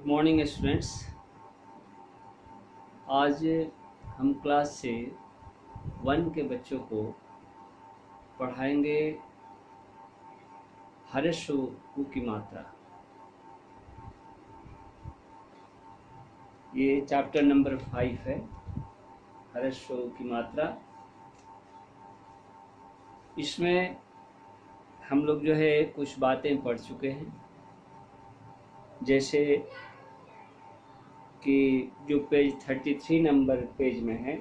Good morning students. आज हम class से 1 के बच्चों को पढ़ाएंगे हर्ष उ की मात्रा। ये चैप्टर नंबर 5 है, हर्ष उ की मात्रा। इसमें हम लोग जो है कुछ बातें पढ़ चुके हैं, जैसे कि जो पेज 33 नंबर पेज में है,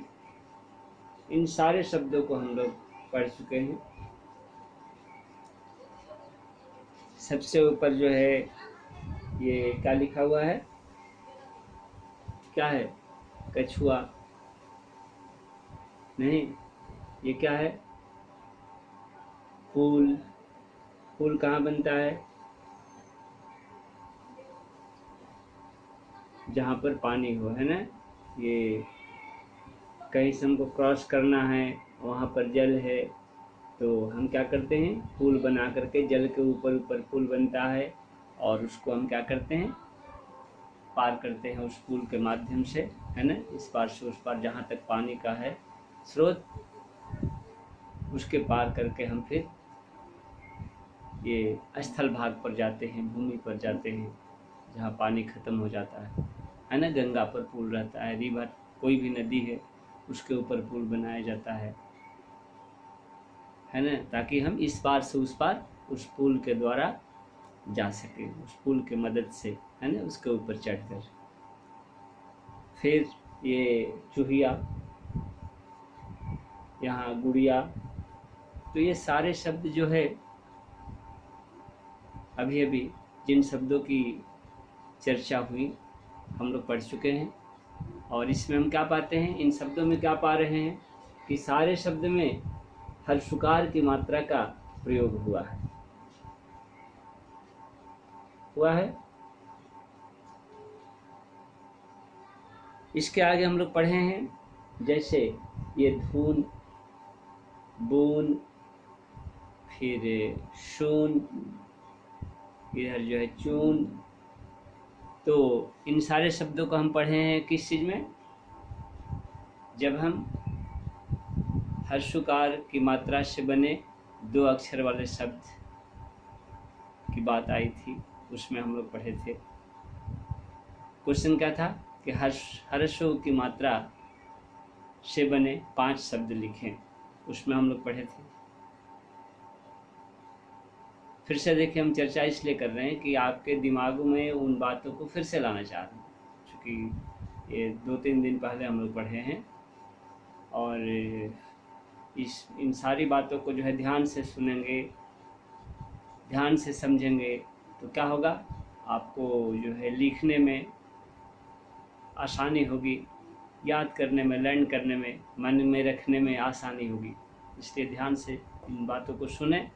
इन सारे शब्दों को हम लोग पढ़ चुके हैं। सबसे ऊपर जो है ये क्या लिखा हुआ है, क्या है? कछुआ नहीं, ये क्या है? फूल। फूल कहाँ बनता है? जहाँ पर पानी हो, है ना। ये कहीं से हमको क्रॉस करना है, वहाँ पर जल है, तो हम क्या करते हैं? पुल बना करके जल के ऊपर ऊपर पुल बनता है और उसको हम क्या करते हैं? पार करते हैं उस पुल के माध्यम से, है ना। इस पार से उस पार जहाँ तक पानी का है स्रोत, उसके पार करके हम फिर ये स्थल भाग पर जाते हैं, भूमि पर जाते हैं जहाँ पानी ख़त्म हो जाता है ना। गंगा पर पुल रहता है, रिवर, कोई भी नदी है उसके ऊपर पुल बनाया जाता है ना, ताकि हम इस पार से उस पार उस पुल के द्वारा जा सके, उस पुल के मदद से, है ना, उसके ऊपर चढ़कर। फिर ये चूहिया, यहाँ गुड़िया। तो ये सारे शब्द जो है अभी अभी जिन शब्दों की चर्चा हुई हम लोग पढ़ चुके हैं, और इसमें हम क्या पाते हैं? इन शब्दों में क्या पा रहे हैं कि सारे शब्द में हर्षुकार की मात्रा का प्रयोग हुआ है। इसके आगे हम लोग पढ़े हैं, जैसे ये धून, बून, फिर शून, इधर जो है चून। तो इन सारे शब्दों को हम पढ़े हैं किस चीज़ में? जब हम हर्षुकार की मात्रा से बने 2 अक्षर वाले शब्द की बात आई थी, उसमें हम लोग पढ़े थे। क्वेश्चन क्या था कि हर्षु की मात्रा से बने 5 शब्द लिखें, उसमें हम लोग पढ़े थे। फिर से देखिए, हम चर्चा इसलिए कर रहे हैं कि आपके दिमागों में उन बातों को फिर से लाना चाह रहे हैं, क्योंकि ये 2-3 दिन पहले हम लोग पढ़े हैं। और इन सारी बातों को जो है ध्यान से सुनेंगे, ध्यान से समझेंगे, तो क्या होगा? आपको जो है लिखने में आसानी होगी, याद करने में, लर्न करने में, मन में रखने में आसानी होगी। इसलिए ध्यान से इन बातों को सुने।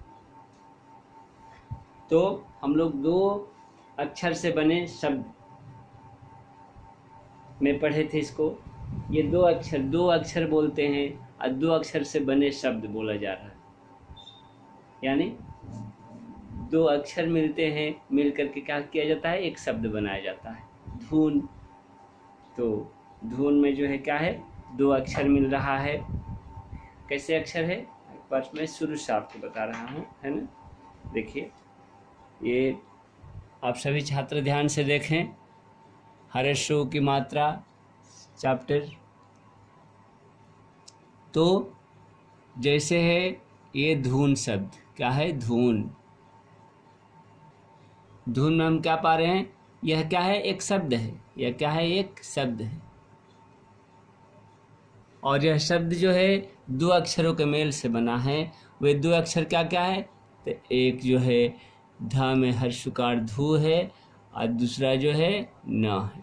तो हम लोग 2 अक्षर से बने शब्द में पढ़े थे इसको। ये 2 अक्षर बोलते हैं और 2 अक्षर से बने शब्द बोला जा रहा है, यानी 2 अक्षर मिलते हैं, मिल करके क्या किया जाता है? एक शब्द बनाया जाता है, धून। तो धून में जो है क्या है? 2 अक्षर मिल रहा है। कैसे अक्षर है? एक बार मैं शुरू से आपको बता रहा हूँ, है ना। देखिए, ये आप सभी छात्र ध्यान से देखें, हर्षु की मात्रा चैप्टर। तो जैसे है ये धून शब्द, क्या है? धून। धून में हम क्या पा रहे हैं? यह क्या है? एक शब्द है। यह क्या है? एक शब्द है। और यह शब्द जो है 2 अक्षरों के मेल से बना है। वे 2 अक्षर क्या क्या है? तो एक जो है धा में हर्षुकार धू है, और दूसरा जो है न है।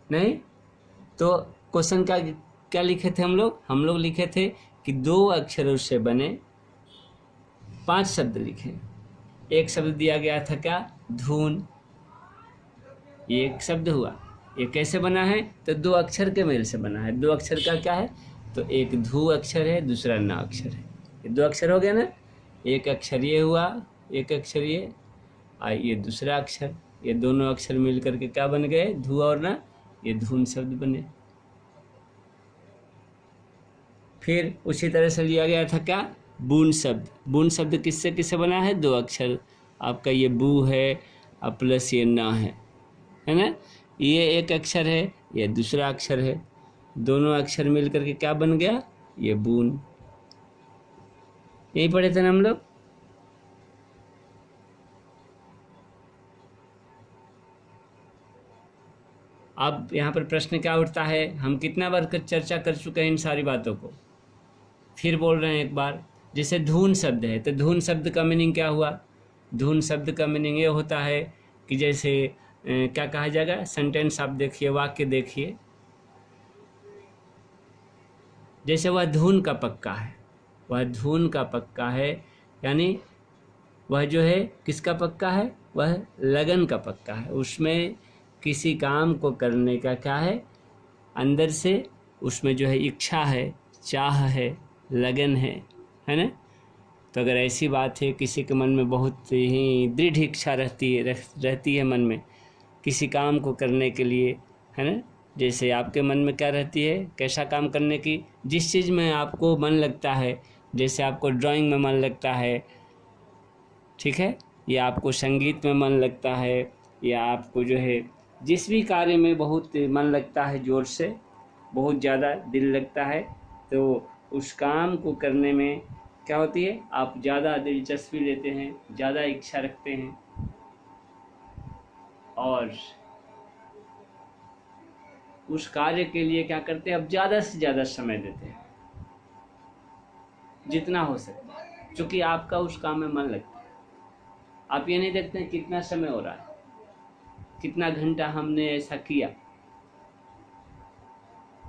नहीं तो क्वेश्चन क्या लिखे थे हम लोग लिखे थे कि 2 अक्षरों से बने 5 शब्द लिखे। एक शब्द दिया गया था, क्या? धून। ये एक शब्द हुआ। ये कैसे बना है? तो 2 अक्षर के मेल से बना है। 2 अक्षर का क्या है? तो एक धू अक्षर है, दूसरा न अक्षर है। ये 2 अक्षर हो गया ना। एक अक्षर ये हुआ, एक अक्षर ये, और ये दूसरा अक्षर, ये दोनों अक्षर मिल करके क्या बन गए, धू और ना, ये धून शब्द बने। फिर उसी तरह से लिया गया था क्या, बून शब्द। बून शब्द किससे किससे बना है, दो अक्षर, आपका ये बू है और प्लस ये ना है ना। ये एक अक्षर है, ये दूसरा अक्षर है, दोनों अक्षर मिल करके क्या बन गया, ये बून। यही पढ़े थे ना हम लोग। अब यहाँ पर प्रश्न क्या उठता है, हम कितना बार चर्चा कर चुके हैं इन सारी बातों को, फिर बोल रहे हैं एक बार। जैसे धून शब्द है, तो धून शब्द का मीनिंग क्या हुआ, धून शब्द का मीनिंग ये होता है कि जैसे क्या कहा जाएगा, सेंटेंस आप देखिए, वाक्य देखिए, जैसे वह धून का पक्का है, वह धून का पक्का है, यानी वह जो है किसका पक्का है, वह लगन का पक्का है, उसमें किसी काम को करने का क्या है, अंदर से उसमें जो है इच्छा है, चाह है, लगन है ना। तो अगर ऐसी बात है, किसी के मन में बहुत ही दृढ़ इच्छा रहती है मन में किसी काम को करने के लिए, है ना। जैसे आपके मन में क्या रहती है, कैसा काम करने की, जिस चीज़ में आपको मन लगता है, जैसे आपको ड्राइंग में मन लगता है, ठीक है, या आपको संगीत में मन लगता है, या आपको जो है जिस भी कार्य में बहुत मन लगता है, ज़ोर से बहुत ज़्यादा दिल लगता है, तो उस काम को करने में क्या होती है, आप ज़्यादा दिलचस्पी लेते हैं, ज़्यादा इच्छा रखते हैं, और उस कार्य के लिए क्या करते हैं, अब ज़्यादा से ज़्यादा समय देते हैं, जितना हो सकता है, क्योंकि आपका उस काम में मन लगता है। आप ये नहीं देखते हैं कितना समय हो रहा है, कितना घंटा हमने ऐसा किया,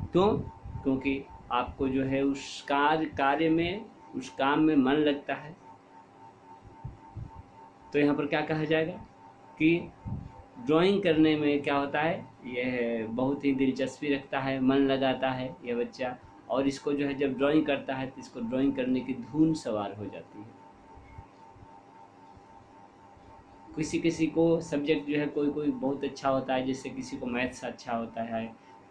क्यों, क्योंकि आपको जो है उस कार्य में, उस काम में मन लगता है। तो यहाँ पर क्या कहा जाएगा कि ड्राइंग करने में क्या होता है, यह बहुत ही दिलचस्पी रखता है, मन लगाता है ये बच्चा, और इसको जो है जब ड्राइंग करता है तो इसको ड्राइंग करने की धुन सवार हो जाती है। किसी को सब्जेक्ट जो है कोई बहुत अच्छा होता है, जैसे किसी को मैथ्स अच्छा होता है,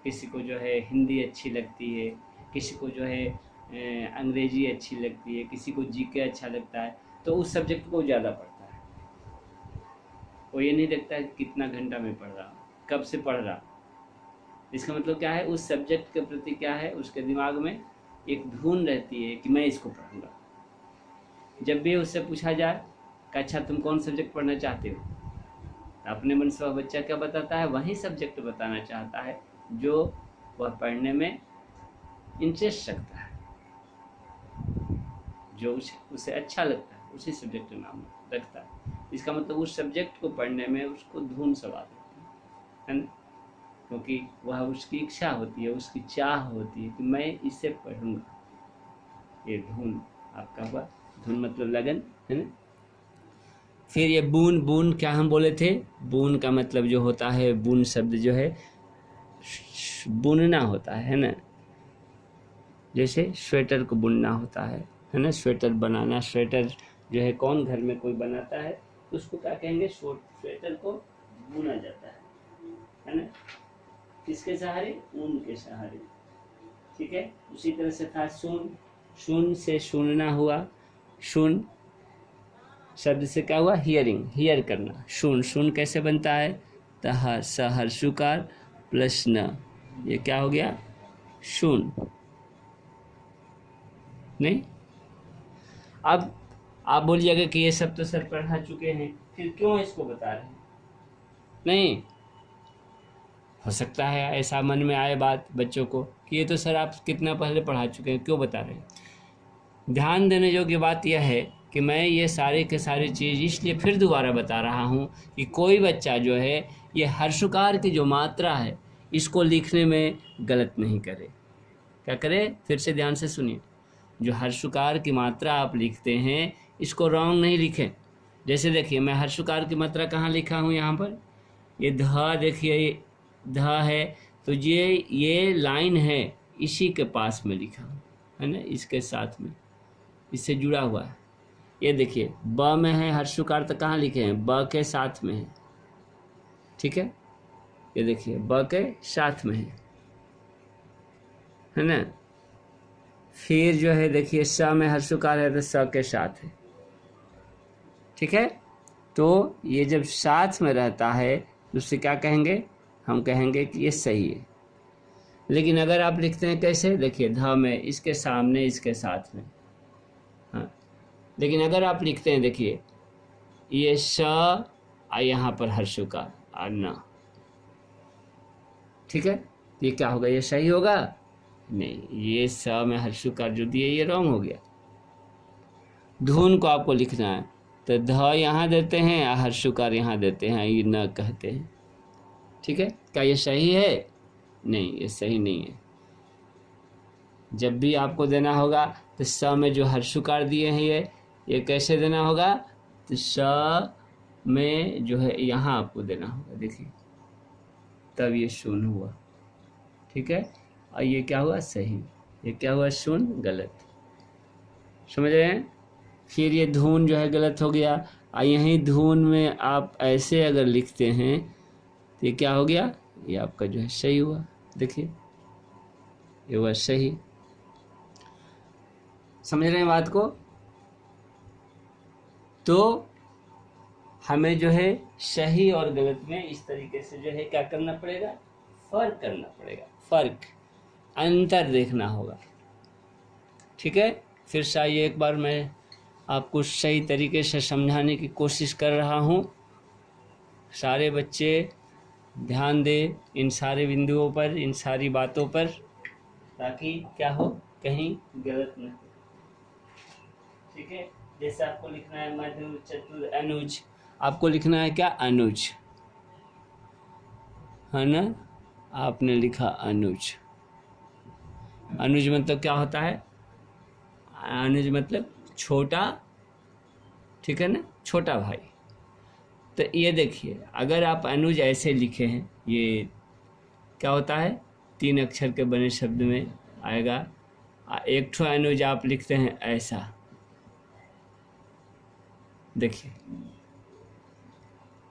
किसी को जो है हिंदी अच्छी लगती है, किसी को जो है अंग्रेजी अच्छी लगती है, किसी को जीके अच्छा लगता है, तो उस सब्जेक्ट को ज़्यादा पढ़ता है। वो ये नहीं देखता है कितना घंटा में पढ़ रहा, कब से पढ़ रहा। इसका मतलब क्या है, उस सब्जेक्ट के प्रति क्या है, उसके दिमाग में एक धुन रहती है कि मैं इसको पढ़ूंगा। जब भी उससे पूछा जाए कि अच्छा तुम कौन सब्जेक्ट पढ़ना चाहते हो, अपने मन से वह बच्चा क्या बताता है, वही सब्जेक्ट बताना चाहता है जो वह पढ़ने में इंटरेस्ट रखता है, जो उसे अच्छा लगता है, उसी सब्जेक्ट का नाम रखता है। इसका मतलब उस सब्जेक्ट को पढ़ने में उसको धुन सवार होती है ना, क्योंकि वह उसकी इच्छा होती है, उसकी चाह होती है कि मैं इसे पढ़ूंगा। ये धुन आपका हुआ, धुन मतलब लगन, है ना। फिर ये बून, बून क्या हम बोले थे, बून का मतलब जो होता है, बून शब्द जो है बुनना होता है ना। जैसे स्वेटर को बुनना होता है ना, स्वेटर बनाना, स्वेटर जो है कौन घर में कोई बनाता है तो उसको क्या कहेंगे, स्वेटर को बुना जाता है ना, किसके सहारे, ऊन के सहारे, ठीक है। उसी तरह से था सुन, सुन से सुनना हुआ, सुन शब्द से क्या हुआ, हियरिंग, हियर करना। सुन, सुन कैसे बनता है, तहा सहर सुकार प्लस न, ये क्या हो गया, सुन। नहीं, अब आप बोलिएगा कि ये सब तो सर पढ़ा चुके हैं, फिर क्यों इसको बता रहे हैं। नहीं, हो सकता है ऐसा मन में आए बात बच्चों को कि ये तो सर आप कितना पहले पढ़ा चुके हैं, क्यों बता रहे हैं। ध्यान देने योग्य बात यह है कि मैं ये सारे के सारी चीज़ इसलिए फिर दोबारा बता रहा हूँ कि कोई बच्चा जो है ये हर्षुकार की जो मात्रा है इसको लिखने में गलत नहीं करे। क्या करे, फिर से ध्यान से सुनिए, जो हर्षुकार की मात्रा आप लिखते हैं इसको रॉन्ग नहीं लिखें। जैसे देखिए मैं हर्षुकार की मात्रा कहाँ लिखा हूँ, यहाँ पर ये ध, देखिए ध है, तो ये लाइन है इसी के पास में लिखा हूँ, है ना, इसके साथ में, इससे जुड़ा हुआ है। ये देखिए ब में है हर्षुकार, तो कहाँ लिखे हैं, ब के साथ में है, ठीक है, ये देखिए ब के साथ में है ना। फिर जो है देखिए स में हर्षुकार है तो स के साथ है, ठीक है। तो ये जब साथ में रहता है तो उससे क्या कहेंगे, हम कहेंगे कि ये सही है। लेकिन अगर आप लिखते हैं कैसे, देखिए ध में इसके सामने इसके साथ में, हाँ। लेकिन अगर आप लिखते हैं देखिए ये स यहाँ पर हर्षुकार और न, ठीक है, ये क्या होगा, ये सही होगा नहीं, ये स में हर्षुकार जो दिए ये रॉन्ग हो गया। धुन को आपको लिखना है तो ध यहाँ देते हैं या हर्षुकार यहाँ देते हैं, ये न कहते हैं, ठीक है। क्या ये सही है, नहीं, ये सही नहीं है। जब भी आपको देना होगा तो स में जो हर्षुकार दिए हैं ये कैसे देना होगा, तो स में जो है यहाँ आपको देना होगा, देखिए तब ये शून्य हुआ, ठीक है। और ये क्या हुआ, सही, ये क्या हुआ, शून्य, गलत, समझ रहे हैं। फिर ये धुन जो है गलत हो गया, और यहीं धुन में आप ऐसे अगर लिखते हैं तो ये क्या हो गया, ये आपका जो है सही हुआ, देखिए ये हुआ सही। समझ रहे हैं बात को। तो हमें जो है सही और गलत में इस तरीके से जो है क्या करना पड़ेगा, फर्क करना पड़ेगा, फर्क, अंतर देखना होगा, ठीक है। फिर से आइए एक बार मैं आपको सही तरीके से समझाने की कोशिश कर रहा हूँ। सारे बच्चे ध्यान दें इन सारे बिंदुओं पर, इन सारी बातों पर, ताकि क्या हो, कहीं गलत न हो, ठीक है। जैसे आपको लिखना है मधु चतुर अनुज, आपको लिखना है क्या, अनुज, है ना। आपने लिखा अनुज, अनुज मतलब क्या होता है, अनुज मतलब छोटा, ठीक है ना, छोटा भाई। तो ये देखिए अगर आप अनुज ऐसे लिखे हैं, ये क्या होता है, 3 अक्षर के बने शब्द में आएगा। एक ठो अनुज आप लिखते हैं ऐसा, देखिए,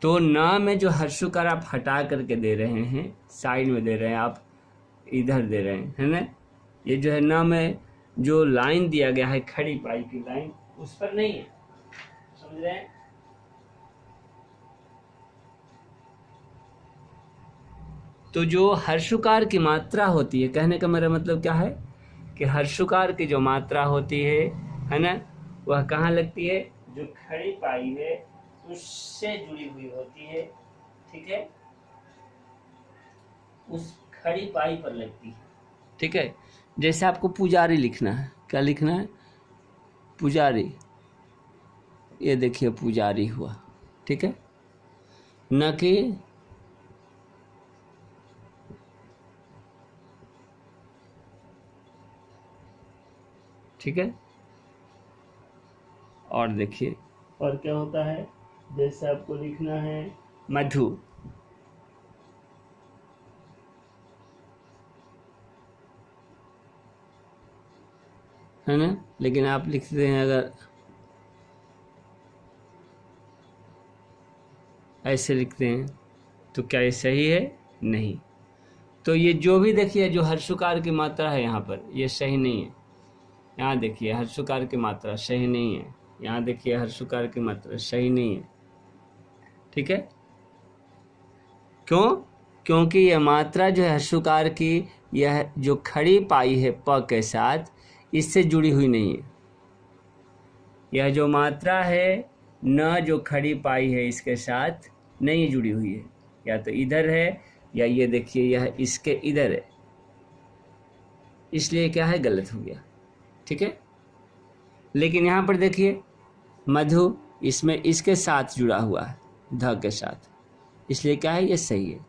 तो ना में जो हर्षुकार आप हटा करके दे रहे हैं, साइड में दे रहे हैं, आप इधर दे रहे हैं, है ना। ये जो है ना में जो लाइन दिया गया है, खड़ी पाई की लाइन, उस पर नहीं है, समझ रहे हैं। तो जो हर्षुकार की मात्रा होती है, कहने का मेरा मतलब क्या है कि हर्षुकार की जो मात्रा होती है ना, वह कहाँ लगती है, जो खड़ी पाई है उससे जुड़ी हुई होती है, ठीक है, उस खड़ी पाई पर लगती है, ठीक है। जैसे आपको पुजारी लिखना है, क्या लिखना है, पुजारी, ये देखिए पुजारी हुआ, ठीक है, न कि ठीक है। और देखिए और क्या होता है, जैसे आपको लिखना है मधु, है ना, लेकिन आप लिखते हैं अगर ऐसे लिखते हैं तो क्या ये सही है, नहीं। तो ये जो भी देखिए जो हर्षुकार की मात्रा है यहाँ पर, ये सही नहीं है। यहाँ देखिए हर्षुकार की मात्रा सही नहीं है, यहाँ देखिए हर्षुकार की मात्रा सही नहीं है, ठीक है। क्यों, क्योंकि यह मात्रा जो है हर्षुकार की, यह जो खड़ी पाई है प के साथ, इससे जुड़ी हुई नहीं है। यह जो मात्रा है न, जो खड़ी पाई है इसके साथ नहीं जुड़ी हुई है, या तो इधर है या ये देखिए यह इसके इधर है, इसलिए क्या है, गलत हो गया, ठीक है। लेकिन यहाँ पर देखिए मधु, इसमें इसके साथ जुड़ा हुआ है, ध के साथ, इसलिए क्या है, ये सही है।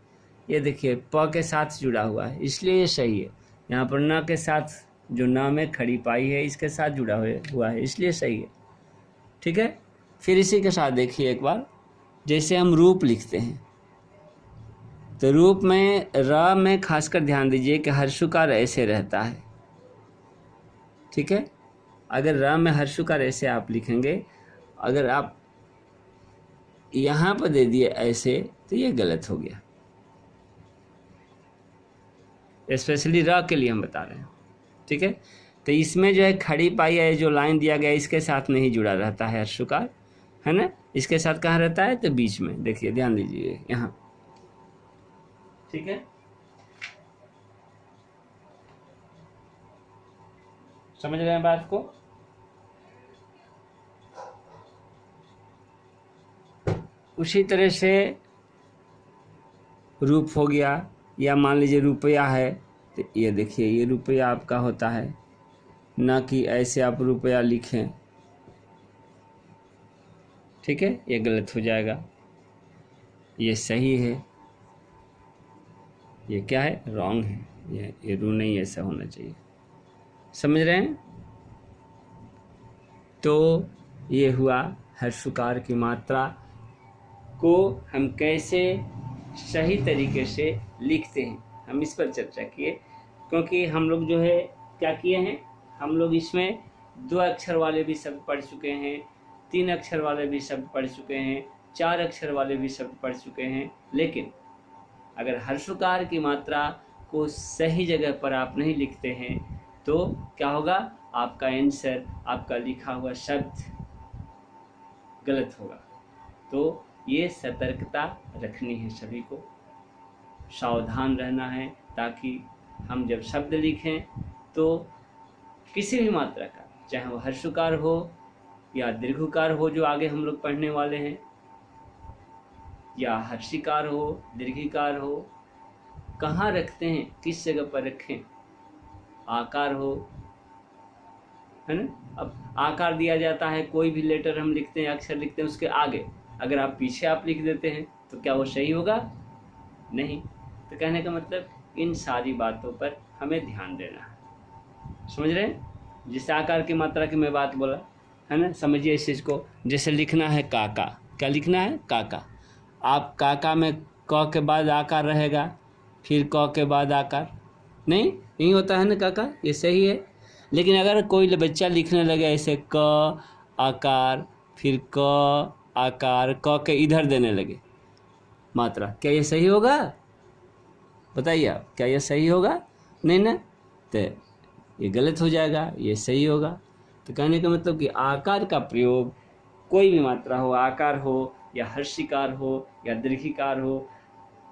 ये देखिए प के साथ जुड़ा हुआ है, इसलिए ये सही है। यहाँ पर न के साथ, जो न में खड़ी पाई है इसके साथ जुड़ा हुआ है, इसलिए सही है, ठीक है। फिर इसी के साथ देखिए एक बार, जैसे हम रूप लिखते हैं, तो रूप में र में खासकर ध्यान दीजिए कि हर्षुकार ऐसे रहता है, ठीक है। अगर र में हर्षुकार ऐसे आप लिखेंगे, अगर आप यहाँ पर दे दिए ऐसे, तो ये गलत हो गया। स्पेशली र के लिए हम बता रहे हैं, ठीक है। तो इसमें जो है खड़ी पाई है, जो लाइन दिया गया इसके साथ नहीं जुड़ा रहता है हर्षुकार, है ना। इसके साथ कहाँ रहता है, तो बीच में। देखिए ध्यान दीजिए यहाँ, ठीक है। समझ रहे हैं बात को। उसी तरह से रूप हो गया, या मान लीजिए रुपया है, तो ये देखिए ये रुपया आपका होता है, ना कि ऐसे आप रुपया लिखें, ठीक है। ये गलत हो जाएगा, ये सही है, ये क्या है, रॉन्ग है। ये रू नहीं ऐसा होना चाहिए, समझ रहे हैं। तो ये हुआ हर्षुकार की मात्रा को हम कैसे सही तरीके से लिखते हैं, हम इस पर चर्चा किए। क्योंकि हम लोग जो है क्या किए हैं, हम लोग इसमें 2 अक्षर वाले भी शब्द पढ़ चुके हैं, 3 अक्षर वाले भी शब्द पढ़ चुके हैं, 4 अक्षर वाले भी शब्द पढ़ चुके हैं। लेकिन अगर हर्षुकार की मात्रा को सही जगह पर आप नहीं लिखते हैं तो क्या होगा, आपका आंसर, आपका लिखा हुआ शब्द गलत होगा। तो ये सतर्कता रखनी है, सभी को सावधान रहना है, ताकि हम जब शब्द लिखें तो किसी भी मात्रा का, चाहे वो हर्षुकार हो या दीर्घकार हो जो आगे हम लोग पढ़ने वाले हैं, या हर्षिकार हो, दीर्घिकार हो, कहाँ रखते हैं, किस जगह पर रखें, आकार हो, है ना। अब आकार दिया जाता है, कोई भी लेटर हम लिखते हैं, अक्षर लिखते हैं, उसके आगे अगर आप पीछे आप लिख देते हैं तो क्या वो सही होगा, नहीं। तो कहने का मतलब इन सारी बातों पर हमें ध्यान देना है, समझ रहे हैं। जिस आकार की मात्रा की मैं बात बोला, है ना, समझिए इस चीज़ को। जैसे लिखना है काका, क्या लिखना है, काका। आप काका में क के बाद आकार रहेगा, फिर क के बाद आकार नहीं होता है ना काका, ये सही है। लेकिन अगर कोई बच्चा लिखने लगे ऐसे क आकार, फिर क आकार, क के इधर देने लगे मात्रा, क्या ये सही होगा, बताइए आप, क्या ये सही होगा, नहीं ना। तो ये गलत हो जाएगा, ये सही होगा। तो कहने का मतलब कि आकार का प्रयोग कोई भी मात्रा हो, आकार हो या हर्षिकार हो या दीर्घिकार हो,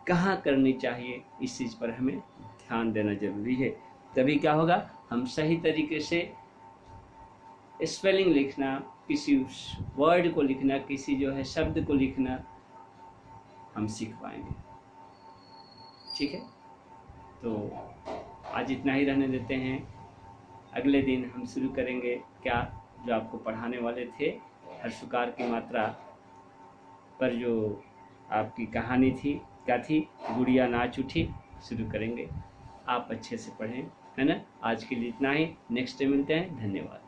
कहाँ करनी चाहिए, इस चीज़ पर हमें ध्यान देना जरूरी है। तभी क्या होगा, हम सही तरीके से स्पेलिंग लिखना, किसी वर्ड को लिखना, किसी जो है शब्द को लिखना हम सीख पाएंगे, ठीक है। तो आज इतना ही रहने देते हैं। अगले दिन हम शुरू करेंगे क्या, जो आपको पढ़ाने वाले थे हर्षुकार की मात्रा पर जो आपकी कहानी थी, क्या थी, गुड़िया नाच उठी, शुरू करेंगे। आप अच्छे से पढ़ें, है ना। आज के लिए इतना ही, नेक्स्ट डे मिलते हैं, धन्यवाद।